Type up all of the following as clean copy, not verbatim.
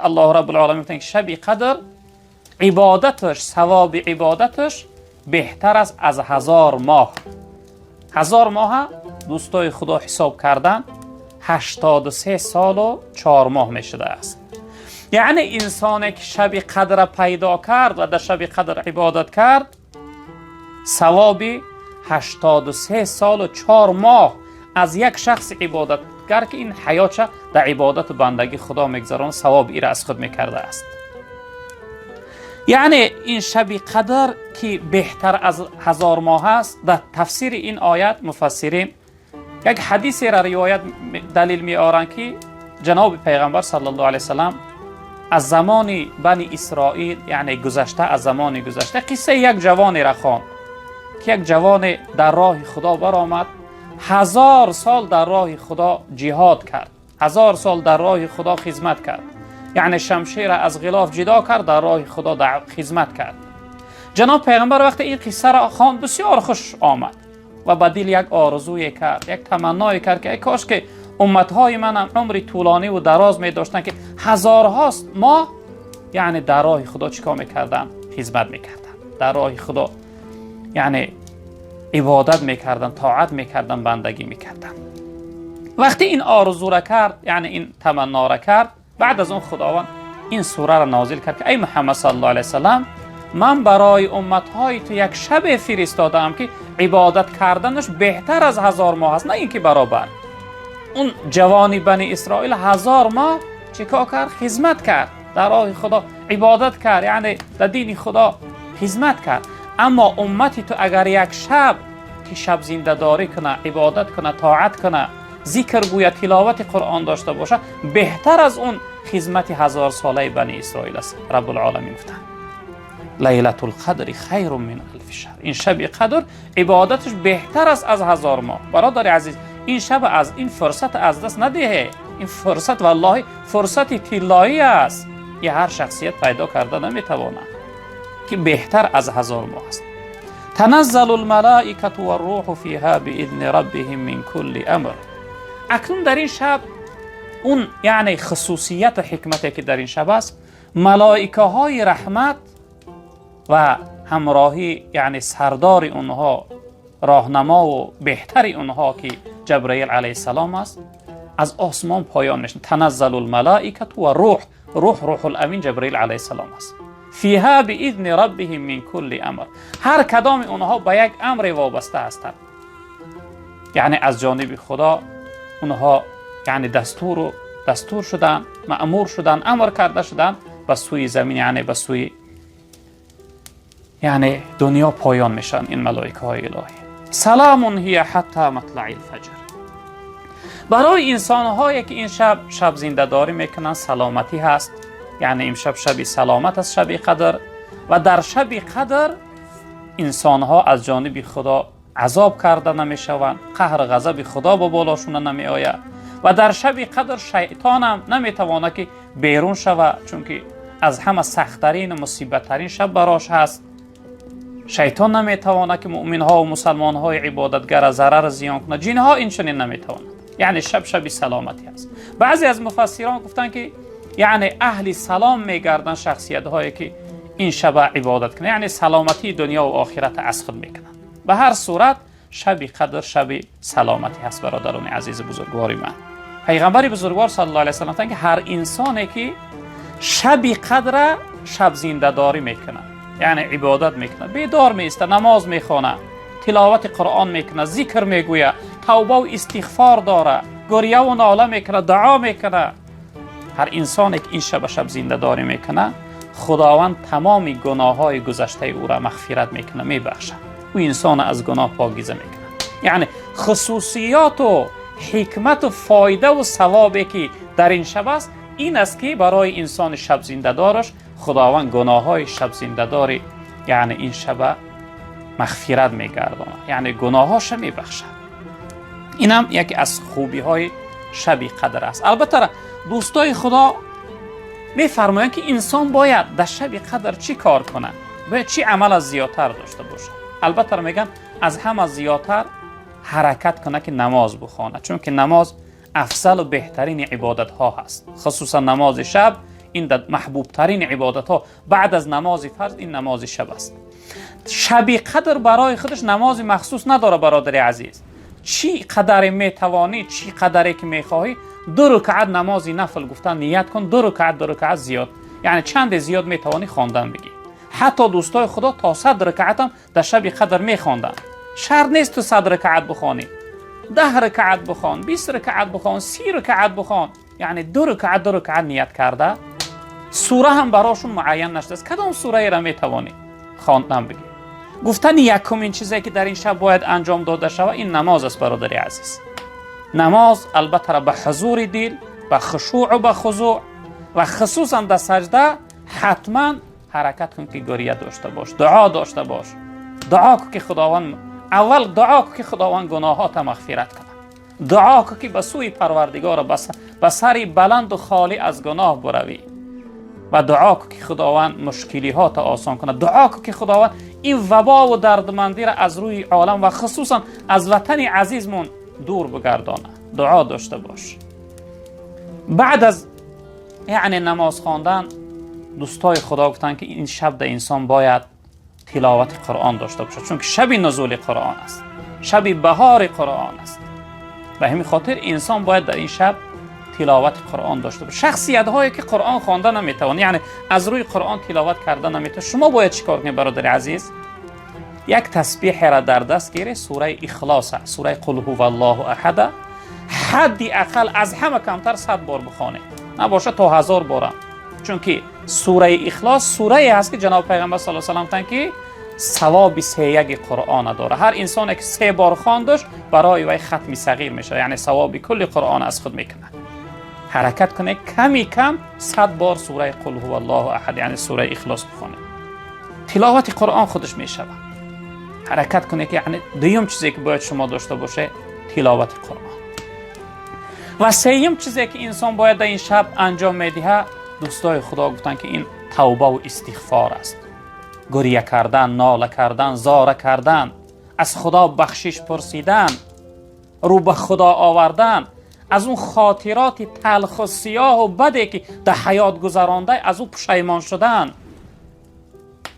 الله رب العالمین میگه که شب قدر عبادتش، ثواب عبادتش بهتر است از 1000 ماه. 1000 ماه دوستای خدا حساب کردن 83 سال و 4 ماه میشده است. یعنی انسانی که شب قدر پیدا کرد و در شب قدر عبادت کرد، ثواب 83 سال و 4 ماه از یک شخص عبادتگر که این حیاتش در عبادت و بندگی خدا میگذران، ثواب ای را از خود میکرده است. یعنی این شب قدر که بهتر از 1000 ماه است، در تفسیر این آیت مفسرین یک حدیثی را روایت دلیل می آورند که جناب پیغمبر صلی الله علیه وسلم از زمان بنی اسرائیل، یعنی گذشته، از زمان گذشته، قصه یک جوانی را خواند که یک جوان در راه خدا برآمد، 1000 سال در راه خدا جهاد کرد، 1000 سال در راه خدا خدمت کرد، یعنی شمشیر را از غلاف جدا کرد، در راه خدا در خدمت کرد. جناب پیغمبر وقتی این قصه را خواند بسیار خوش آمد و به دل یک آرزوی کرد، یک تمنای کرد که ای کاش که امتهای من هم عمری طولانی و دراز می داشتن که هزارهاست ماه یعنی در راه خدا چیکار میکردن؟ خدمت میکردن، در راه خدا یعنی عبادت میکردن، طاعت میکردن، بندگی میکردن. وقتی این آرزو را کرد، یعنی این تمنا را کرد، بعد از اون خداوند این سوره را نازل کرد که ای محمد صلی الله علیه وسلم، من برای امتهای تو یک شب فرستادم که عبادت کردنش بهتر از 1000 ماه است، نه اینکه برابر. اون جوانی بنی اسرائیل 1000 ماه چیکار کرد؟ خدمت کرد، در راه خدا عبادت کرد، یعنی در دین خدا خدمت کرد. اما امتی تو اگر یک شب که شب زنده داری کنه، عبادت کنه، طاعت کنه، ذکر گویا، تلاوت قرآن داشته باشه، بهتر از اون خدمت 1000 ساله بنی اسرائیل است. رب العالمین گفتن لیلة القدر خیر من الف شهر، این شب قدر عبادتش بهتر است از 1000 ماه. برادر عزیز، این شب از این فرصت از دست ندهه. این فرصت والله فرصت طلایی است، یه هر شخصیت پیدا کرده نمیتوانه که بهتر از 1000 ماه است. تنزل الملائکه والروح فیها باذن ربهم من کل امر. اکنون در این شب اون یعنی خصوصیت و حکمتی که در این شب است، ملائکه های رحمت و همراهی، یعنی سردار اونها، راهنما و بهتر اونها که جبرئیل علیه السلام است، از آسمان پایان میشن. تنزل الملائکه و روح الامین جبرئیل علیه السلام است. فیها باذن ربهم من کل امر، هر کدام اونها به یک امر وابسته هستند، یعنی از جانب خدا اونها یعنی دستور شدن، مأمور شدن، امر کرده شدن به سوی زمین، یعنی به سوی یعنی دنیا پایان میشن این ملائکه های الهی. سلام هی حتی مطلع الفجر. برای انسان هایی که این شب زنده داری میکنن سلامتی هست، یعنی این شب سلامت است، شب قدر. و در شب قدر انسان ها از جانب خدا عذاب کرده نمیشوند، قهر غضب خدا با بالاشون نمی آید. و در شب قدر شیطان هم نمیتوانه که بیرون شود، چون که از همه سخت‌ترین و مصیبت‌ترین شب براش هست. شیطان نمیتوانه که مؤمن ها و مسلمان های عبادتگر ضرر زیان کنه، جن ها این چنین نمیتوانند. یعنی شب سلامتی است. بعضی از مفسران گفتن که یعنی اهل سلام میگردن شخصیت هایی که این شب عبادت کنه، یعنی سلامتی دنیا و آخرت از خود میکنن. به هر صورت شب قدر شب سلامتی هست. برادران عزیز بزرگوار من، پیغمبر بزرگوار صلی الله علیه و سلم که هر انسانی که شب قدر شب زنده داری میکنه، یعنی عبادت میکنه، بیدار میسته، نماز میخونه، تلاوت قرآن میکنه، ذکر میگویه، توبه و استغفار داره، گریه و ناله میکنه، دعا میکنه، هر انسانی که این شب زنده داری میکنه، خداوند تمام گناه های گذشته او را مغفرت میکنه، میبخشه، او انسان از گناه پاکیزه میکنه. یعنی خصوصیات و حکمت و فایده و ثوابی که در این شب است، این است که برای انسان شب زنده دارش خداوند گناه های شب زنده داری، یعنی این شب مغفرت میگردانه، یعنی گناهاش میبخشه. اینم یکی از خوبی های شب قدر است. البته دوستای خدا میفرمایند که انسان باید در شب قدر چی کار کنه، باید چی عمل از زیادتر داشته باشه. البته میگن از همه زیادتر حرکت کنه که نماز بخونه، چون که نماز افضل و بهترین عبادت ها هست. خصوصا نماز شب این محبوب ترین عبادت ها بعد از نماز فرض این نماز شب است. شب قدر برای خودش نماز مخصوص نداره برادر عزیز. چی قدر میتوانی، چی قدری که میخواهی 2 رکعت نمازی نفل گفتن نیت کن، 2 رکعت زیاد، یعنی چند زیاد میتوانی خواندن بگی. حتی دوستای خدا تا 100 رکعت هم در شب قدر میخواندن. شرط نیست تو 100 رکعت بخوانی، 10 رکعت بخوان، 20 رکعت بخوان، 30 رکعت بخوان، یعنی 2 رکعت نیت کرده. سوره هم براشون معین نشده است کدام سوره را میتوانی خواندن بگی. گفتن یکمین چیزی که در این شب باید انجام داده شود این نماز است برادر عزیز. نماز البته به حضور دل، به خشوع و به خضوع و خصوصا در سجده حتما حرکت کن که گریه داشته باش، دعا داشته باش. دعا کن که خداوند اول دعا کن که خداوند گناهات مغفرت کنه. دعا کن که به سوی پروردگار به سری بلند و خالی از گناه بروی و دعا کن که خداوند مشکلیات آسان کنه. دعا کن که خداوند این وبا و دردمندی را از روی عالم و خصوصا از وطن عزیزمون دور بگردانه. دعا داشته باش. بعد از یعنی نماز خواندن دوستای خدا گفتن که این شب در انسان باید تلاوت قرآن داشته باشه، چون که شب نزول قرآن است، شب بهار قرآن است. به همین خاطر انسان باید در این شب تلاوت قرآن داشته باشه. شخصیت هایی که قرآن خوانده نمیتوان، یعنی از روی قرآن تلاوت کرده نمیتوان، شما باید چیکار کنید برادر عزیز؟ یک تسبیح را در دست گیره، سوره اخلاص، سوره قل هو الله احد، حدی اقل از همه کمتر 100 بار بخوانید، نباشه تا 1000 بار، چون که سوره اخلاص سوره هست که جناب پیغمبر صلی الله علیه و سلم که ثواب 3 قرآن داره. هر انسان که 3 بار خواندش برای وی ختم صغیر میشه، یعنی ثواب کل قرآن از خود میکنه. حرکت کنه کمی کم 100 بار سوره قل هو الله احد یعنی سوره اخلاص بخونه. تلاوت قرآن خودش میشه. حرکت کنه که یعنی دوم چیزی که باید شما داشته باشه تلاوت قرآن. و سوم چیزی که انسان باید در این شب انجام میده، دوستای خدا گفتن که این توبه و استغفار است. گریه کردن، ناله کردن، زاره کردن، از خدا بخشش پرسیدن، رو به خدا آوردن، از اون خاطرات تلخ و سیاه و بدی که در حیات گذرانده از اون پشیمان شدن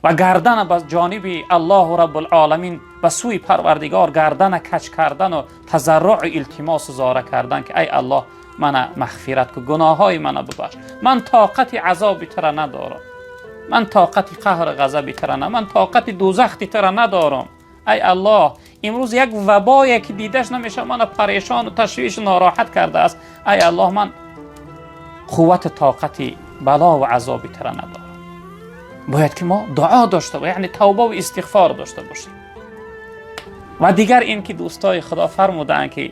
و گردن به جانب الله رب العالمین به سوی پروردگار گردن کج کردن و تضرع التماس و زاره کردن که ای الله من مغفرت کن، گناههای من ببخش، من طاقت عذاب تر ندارم، من طاقت قهر غضب تر ندارم، من طاقت دوزخ تر ندارم. ای الله امروز یک وبایی که دیدش نمیشه من پریشان و تشویش ناراحت کرده است، ای الله من قوت طاقت بلا و عذاب تر ندارم. باید که ما دعا داشته باشیم، یعنی توبه و استغفار داشته باشیم. و دیگر این که دوستای خدا فرمودن که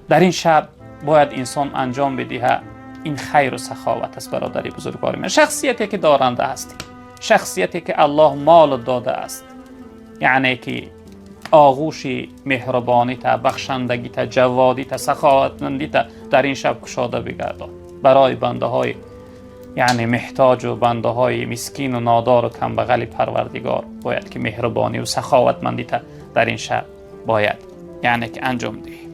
در این شب باید انسان انجام بده این خیر و سخاوت است برادری بزرگوار من. شخصیتی که دارنده هستی، شخصیتی که الله مال داده است، یعنی که آغوش مهربانی تا، بخشندگی تا، جوادی تا، سخاوتمندی تا در این شب کشاده بگردان برای بنده های یعنی محتاج و بنده های مسکین و نادار و کمبغل پروردگار. باید که مهربانی و سخاوتمندی تا در این شب باید یعنی که انجام دهی.